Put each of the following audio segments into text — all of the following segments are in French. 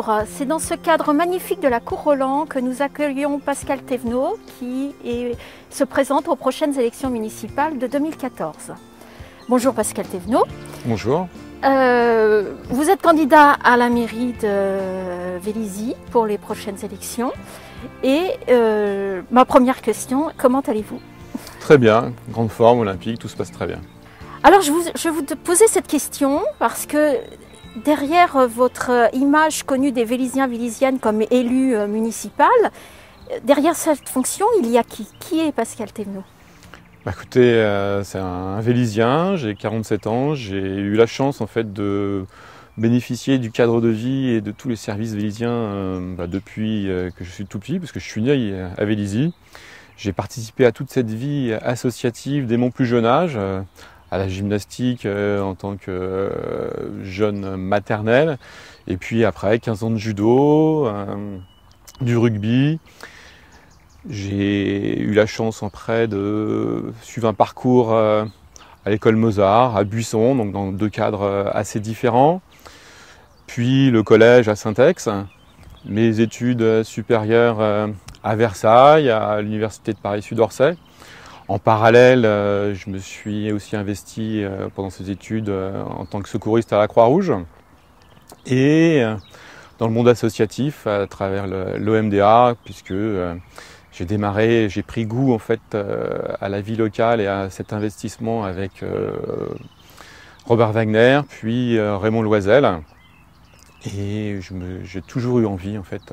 Bonjour, c'est dans ce cadre magnifique de la Cour Roland que nous accueillons Pascal Thévenot qui se présente aux prochaines élections municipales de 2014. Bonjour Pascal Thévenot. Bonjour. Vous êtes candidat à la mairie de Vélizy pour les prochaines élections. Et ma première question, comment allez-vous? Très bien, grande forme, olympique, tout se passe très bien. Alors je vais vous poser cette question parce que derrière votre image connue des Vélysiens, Vélysiennes comme élu municipal, derrière cette fonction, il y a qui? Qui est Pascal Thévenot? Écoutez, c'est un Vélysien, j'ai 47 ans, j'ai eu la chance en fait de bénéficier du cadre de vie et de tous les services vélysiens depuis que je suis tout petit, parce que je suis né à Vélizy. J'ai participé à toute cette vie associative dès mon plus jeune âge, à la gymnastique en tant que jeune maternel, et puis après 15 ans de judo, du rugby. J'ai eu la chance après de suivre un parcours à l'école Mozart, à Buisson, donc dans deux cadres assez différents. Puis le collège à Saint-Ex, mes études supérieures à Versailles, à l'université de Paris-Sud-Orsay. En parallèle, je me suis aussi investi pendant ces études en tant que secouriste à la Croix-Rouge et dans le monde associatif à travers l'OMDA, puisque j'ai pris goût en fait à la vie locale et à cet investissement avec Robert Wagner, puis Raymond Loisel. Et j'ai toujours eu envie en fait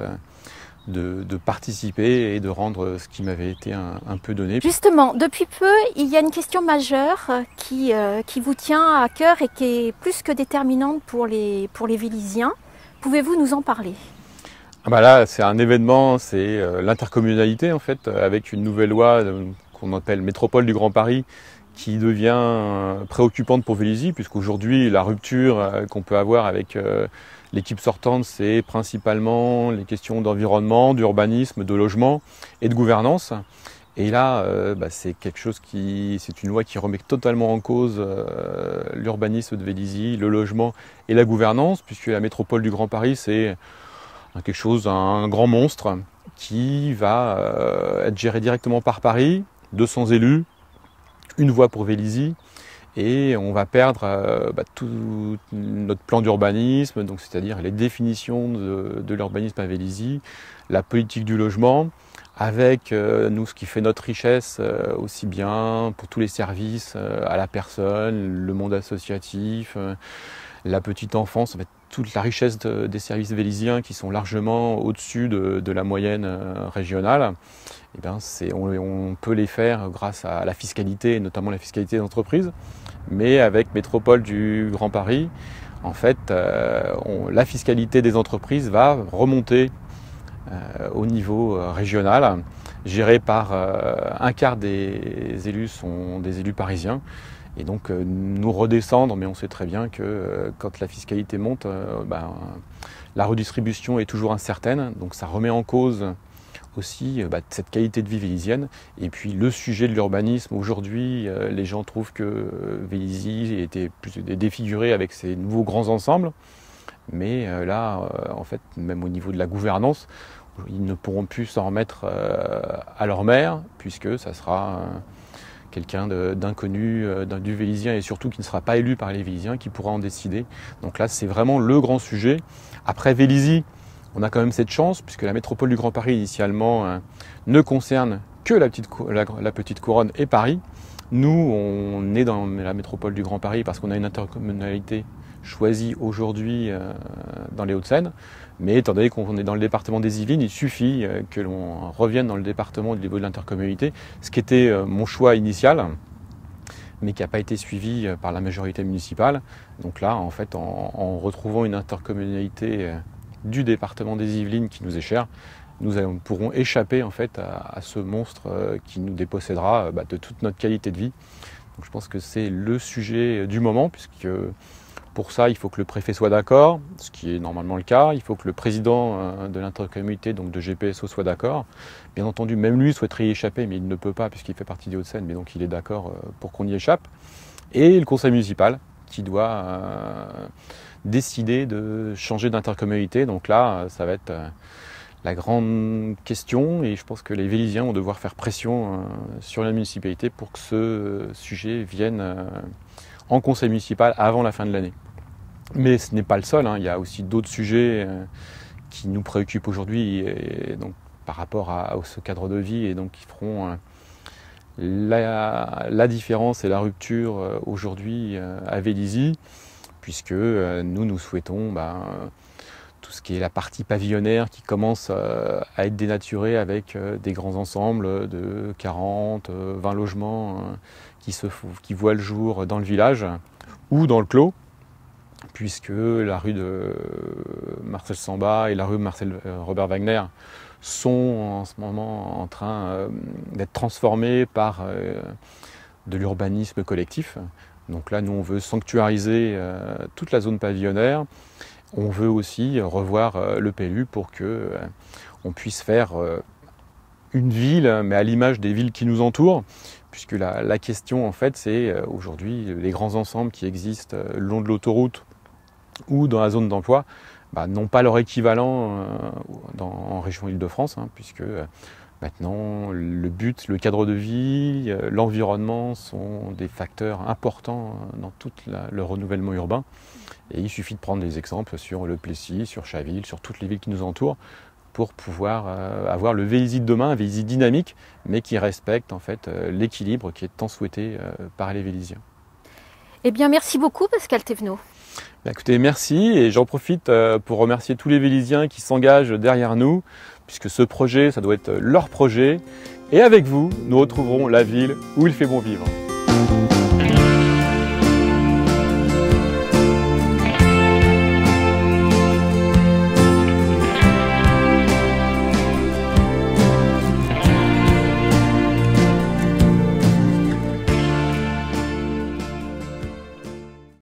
de participer et de rendre ce qui m'avait été un peu donné. Justement, depuis peu, il y a une question majeure qui vous tient à cœur et qui est plus que déterminante pour les Vélysiens. Pouvez-vous nous en parler? Là, c'est un événement, c'est l'intercommunalité en fait, avec une nouvelle loi qu'on appelle Métropole du Grand Paris, qui devient préoccupante pour Vélizy, puisqu'aujourd'hui, la rupture qu'on peut avoir avec l'équipe sortante, c'est principalement les questions d'environnement, d'urbanisme, de logement et de gouvernance. Et là, c'est une loi qui remet totalement en cause l'urbanisme de Vélizy, le logement et la gouvernance, puisque la Métropole du Grand Paris, c'est un grand monstre qui va être géré directement par Paris, 200 élus, une voix pour Vélizy, et on va perdre tout notre plan d'urbanisme, donc c'est-à-dire les définitions de l'urbanisme à Vélizy, la politique du logement, avec nous ce qui fait notre richesse aussi bien pour tous les services à la personne, le monde associatif, la petite enfance, en fait, toute la richesse des services vélysiens qui sont largement au-dessus de la moyenne régionale. On peut les faire grâce à la fiscalité, notamment la fiscalité d'entreprise, mais avec Métropole du Grand Paris, en fait, la fiscalité des entreprises va remonter au niveau régional, géré par un quart des élus sont des élus parisiens. Et donc nous redescendre, mais on sait très bien que quand la fiscalité monte, la redistribution est toujours incertaine, donc ça remet en cause aussi cette qualité de vie vélysienne. Et puis le sujet de l'urbanisme, aujourd'hui les gens trouvent que Vélizy était plus défiguré avec ses nouveaux grands ensembles, mais en fait, même au niveau de la gouvernance, ils ne pourront plus s'en remettre à leur maire, puisque ça sera quelqu'un d'inconnu, du Vélysien, et surtout qui ne sera pas élu par les Vélysiens, qui pourra en décider. Donc là, c'est vraiment le grand sujet. Après Vélizy, on a quand même cette chance, puisque la métropole du Grand Paris, initialement, ne concerne que la petite couronne et Paris. Nous, on est dans la métropole du Grand Paris parce qu'on a une intercommunalité choisie aujourd'hui dans les Hauts-de-Seine. Mais étant donné qu'on est dans le département des Yvelines, il suffit que l'on revienne dans le département au niveau de l'intercommunalité, ce qui était mon choix initial, mais qui n'a pas été suivi par la majorité municipale. Donc là, en fait, en retrouvant une intercommunalité du département des Yvelines qui nous est chère, nous pourrons échapper en fait à ce monstre qui nous dépossédera de toute notre qualité de vie. Donc je pense que c'est le sujet du moment, puisque pour ça, il faut que le préfet soit d'accord, ce qui est normalement le cas. Il faut que le président de l'intercommunalité, donc de GPSO, soit d'accord. Bien entendu, même lui souhaiterait y échapper, mais il ne peut pas puisqu'il fait partie des Hauts-de-Seine, mais donc il est d'accord pour qu'on y échappe. Et le conseil municipal, qui doit décider de changer d'intercommunalité. Donc là, ça va être la grande question et je pense que les Vélysiens vont devoir faire pression sur la municipalité pour que ce sujet vienne en conseil municipal avant la fin de l'année. Mais ce n'est pas le seul, il y a aussi d'autres sujets qui nous préoccupent aujourd'hui donc par rapport à ce cadre de vie et donc qui feront la différence et la rupture aujourd'hui à Vélizy, puisque nous souhaitons tout ce qui est la partie pavillonnaire qui commence à être dénaturée avec des grands ensembles de 40, 20 logements qui voient le jour dans le village ou dans le clos, puisque la rue de Marcel Samba et la rue de Marcel Robert Wagner sont en ce moment en train d'être transformées par de l'urbanisme collectif. Donc là, nous, on veut sanctuariser toute la zone pavillonnaire. On veut aussi revoir le PLU pour qu'on puisse faire une ville, mais à l'image des villes qui nous entourent, puisque la question, en fait, c'est aujourd'hui les grands ensembles qui existent le long de l'autoroute ou dans la zone d'emploi n'ont pas leur équivalent en région Île-de-France, puisque maintenant le but, le cadre de vie, l'environnement sont des facteurs importants dans tout le renouvellement urbain. Et il suffit de prendre des exemples sur le Plessis, sur Chaville, sur toutes les villes qui nous entourent pour pouvoir avoir le Vélizy de demain, un Vélizy dynamique, mais qui respecte en fait l'équilibre qui est tant souhaité par les Vélysiens. Eh bien, merci beaucoup Pascal Thévenot. Écoutez, merci et j'en profite pour remercier tous les Vélysiens qui s'engagent derrière nous, puisque ce projet, ça doit être leur projet. Et avec vous, nous retrouverons la ville où il fait bon vivre.